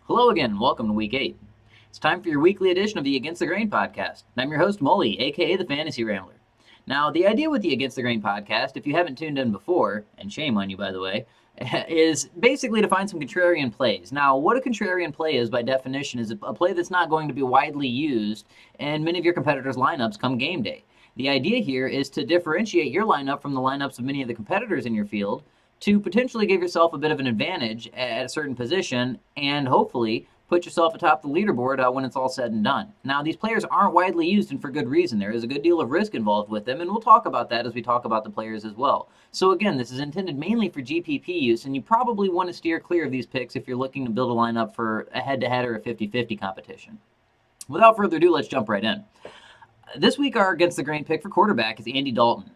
Hello again, and welcome to Week 8. It's time for your weekly edition of the Against the Grain podcast. And I'm your host, Mully, aka the Fantasy Rambler. Now, the idea with the Against the Grain podcast, if you haven't tuned in before, and shame on you, by the way, is basically to find some contrarian plays. Now, what a contrarian play is, by definition, is a play that's not going to be widely used in many of your competitors' lineups come game day. The idea here is to differentiate your lineup from the lineups of many of the competitors in your field to potentially give yourself a bit of an advantage at a certain position and hopefully put yourself atop the leaderboard when it's all said and done. Now, these players aren't widely used, and for good reason. There is a good deal of risk involved with them, and we'll talk about that as we talk about the players as well. So again, this is intended mainly for GPP use, and you probably want to steer clear of these picks if you're looking to build a lineup for a head-to-head or a 50-50 competition. Without further ado, let's jump right in. This week, our Against the Grain pick for quarterback is Andy Dalton.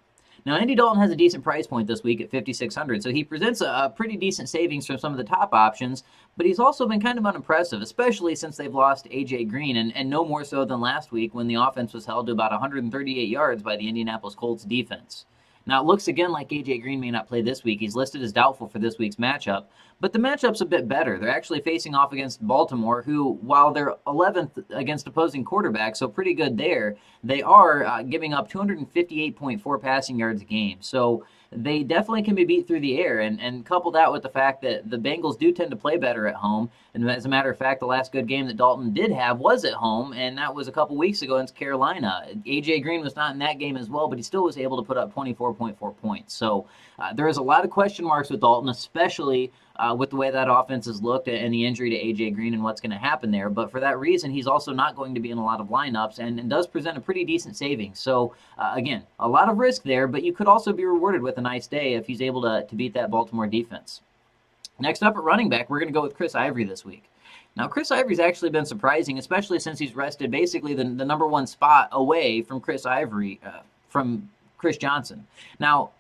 Now, Andy Dalton has a decent price point this week at $5,600, so he presents a pretty decent savings from some of the top options, but he's also been kind of unimpressive, especially since they've lost A.J. Green, and no more so than last week when the offense was held to about 138 yards by the Indianapolis Colts defense. Now, it looks again like A.J. Green may not play this week. He's listed as doubtful for this week's matchup, but the matchup's a bit better. They're actually facing off against Baltimore, who, while they're 11th against opposing quarterbacks, so pretty good there, they are giving up 258.4 passing yards a game. So they definitely can be beat through the air, and couple that with the fact that the Bengals do tend to play better at home. And as a matter of fact, the last good game that Dalton did have was at home, and that was a couple weeks ago against Carolina. A.J. Green was not in that game as well, but he still was able to put up 24.4 points. So there is a lot of question marks with Dalton, especially with the way that offense has looked and the injury to A.J. Green and what's going to happen there. But for that reason, he's also not going to be in a lot of lineups and does present a pretty decent savings. So, again, a lot of risk there, but you could also be rewarded with a nice day if he's able to beat that Baltimore defense. Next up at running back, we're going to go with Chris Ivory this week. Now, Chris Ivory's actually been surprising, especially since he's rested basically the number one spot away from Chris Johnson. Now,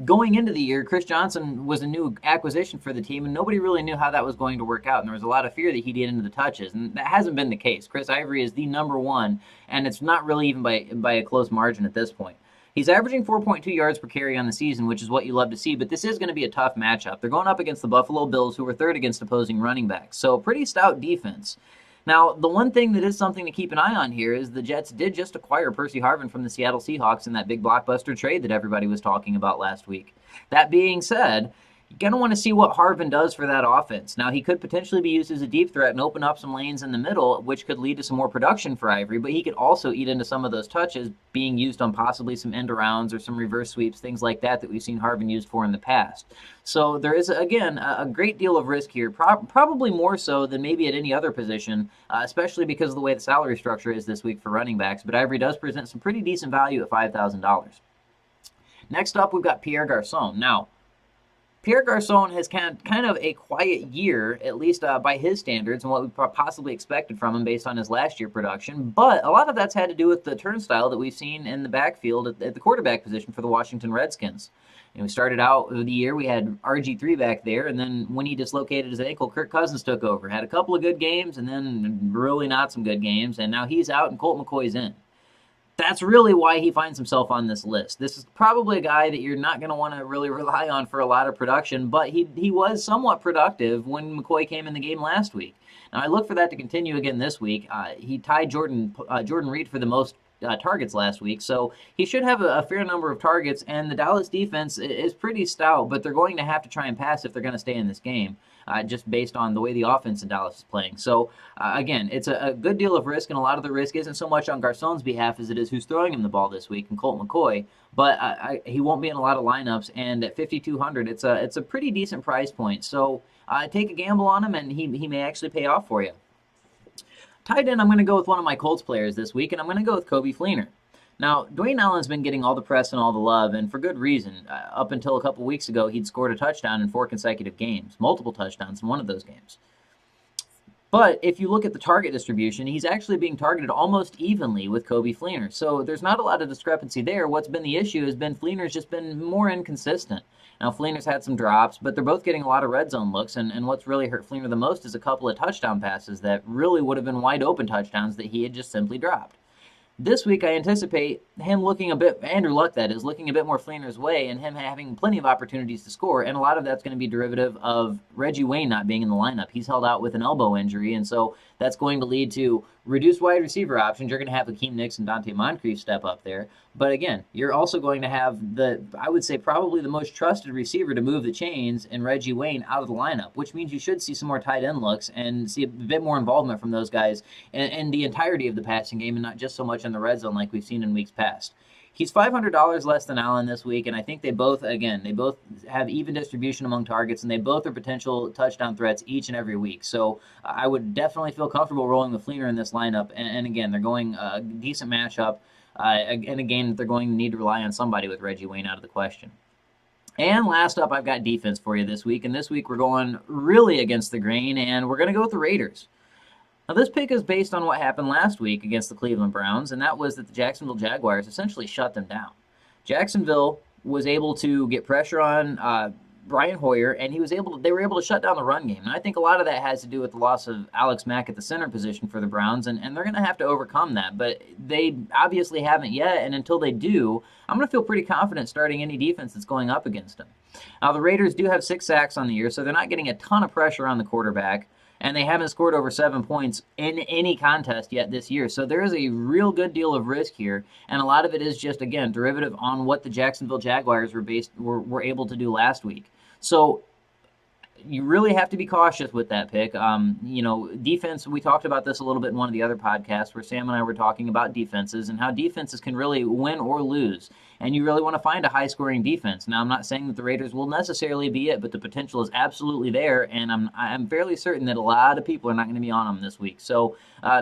going into the year, Chris Johnson was a new acquisition for the team, and nobody really knew how that was going to work out, and there was a lot of fear that he'd get into the touches, and that hasn't been the case. Chris Ivory is the number one, and it's not really even by a close margin at this point. He's averaging 4.2 yards per carry on the season, which is what you love to see, but this is going to be a tough matchup. They're going up against the Buffalo Bills, who are third against opposing running backs, so pretty stout defense. Now, the one thing that is something to keep an eye on here is the Jets did just acquire Percy Harvin from the Seattle Seahawks in that big blockbuster trade that everybody was talking about last week. That being said, you're going to want to see what Harvin does for that offense. Now, he could potentially be used as a deep threat and open up some lanes in the middle, which could lead to some more production for Ivory, but he could also eat into some of those touches being used on possibly some end arounds or some reverse sweeps, things like that we've seen Harvin used for in the past. So there is, again, a great deal of risk here, probably more so than maybe at any other position, especially because of the way the salary structure is this week for running backs, but Ivory does present some pretty decent value at $5,000. Next up, we've got Pierre Garçon. Now, Pierre Garçon has kind of a quiet year, at least by his standards, and what we possibly expected from him based on his last year production. But a lot of that's had to do with the turnstile that we've seen in the backfield at the quarterback position for the Washington Redskins. We started out the year, we had RG3 back there, and then when he dislocated his ankle, Kirk Cousins took over. Had a couple of good games, and then really not some good games, and now he's out and Colt McCoy's in. That's really why he finds himself on this list. This is probably a guy that you're not going to want to really rely on for a lot of production, but he was somewhat productive when McCoy came in the game last week. Now, I look for that to continue again this week. He tied Jordan Reed for the most targets last week, so he should have a fair number of targets, and the Dallas defense is pretty stout, but they're going to have to try and pass if they're going to stay in this game. Just based on the way the offense in Dallas is playing. So, again, it's a good deal of risk, and a lot of the risk isn't so much on Garçon's behalf as it is who's throwing him the ball this week, and Colt McCoy, but he won't be in a lot of lineups, and at $5,200, it's a pretty decent price point. So, take a gamble on him, and he may actually pay off for you. Tight end, I'm going to go with one of my Colts players this week, and I'm going to go with Coby Fleener. Now, Dwayne Allen's been getting all the press and all the love, and for good reason. Up until a couple weeks ago, he'd scored a touchdown in 4 consecutive games, multiple touchdowns in one of those games. But if you look at the target distribution, he's actually being targeted almost evenly with Coby Fleener. So there's not a lot of discrepancy there. What's been the issue has been Fleener's just been more inconsistent. Now, Fleener's had some drops, but they're both getting a lot of red zone looks, and what's really hurt Fleener the most is a couple of touchdown passes that really would have been wide open touchdowns that he had just simply dropped. This week, I anticipate him looking a bit, Andrew Luck that is, looking a bit more Fleener's way and him having plenty of opportunities to score. And a lot of that's going to be derivative of Reggie Wayne not being in the lineup. He's held out with an elbow injury, and so that's going to lead to reduced wide receiver options. You're going to have Hakeem Nicks and Dante Moncrief step up there. But again, you're also going to have I would say, probably the most trusted receiver to move the chains in Reggie Wayne out of the lineup, which means you should see some more tight end looks and see a bit more involvement from those guys in the entirety of the passing game and not just so much in the red zone like we've seen in weeks past. He's $500 less than Allen this week, and I think they both have even distribution among targets, and they both are potential touchdown threats each and every week. So I would definitely feel comfortable rolling with Fleener in this lineup. And again, they're going a decent matchup, and again, they're going to need to rely on somebody with Reggie Wayne out of the question. And last up, I've got defense for you this week, and this week we're going really against the grain, and we're going to go with the Raiders. Now, this pick is based on what happened last week against the Cleveland Browns, and that was that the Jacksonville Jaguars essentially shut them down. Jacksonville was able to get pressure on Brian Hoyer, and they were able to shut down the run game. And I think a lot of that has to do with the loss of Alex Mack at the center position for the Browns, and they're going to have to overcome that. But they obviously haven't yet, and until they do, I'm going to feel pretty confident starting any defense that's going up against them. Now, the Raiders do have 6 sacks on the year, so they're not getting a ton of pressure on the quarterback. And they haven't scored over 7 points in any contest yet this year. So there is a real good deal of risk here, and a lot of it is just, again, derivative on what the Jacksonville Jaguars were able to do last week. So you really have to be cautious with that pick. Defense, we talked about this a little bit in one of the other podcasts where Sam and I were talking about defenses and how defenses can really win or lose. And you really want to find a high-scoring defense. Now, I'm not saying that the Raiders will necessarily be it, but the potential is absolutely there, and I'm fairly certain that a lot of people are not going to be on them this week. So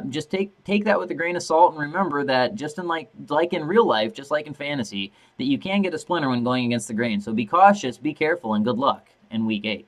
just take that with a grain of salt, and remember that just in like in real life, just like in fantasy, that you can get a splinter when going against the grain. So be cautious, be careful, and good luck in Week 8.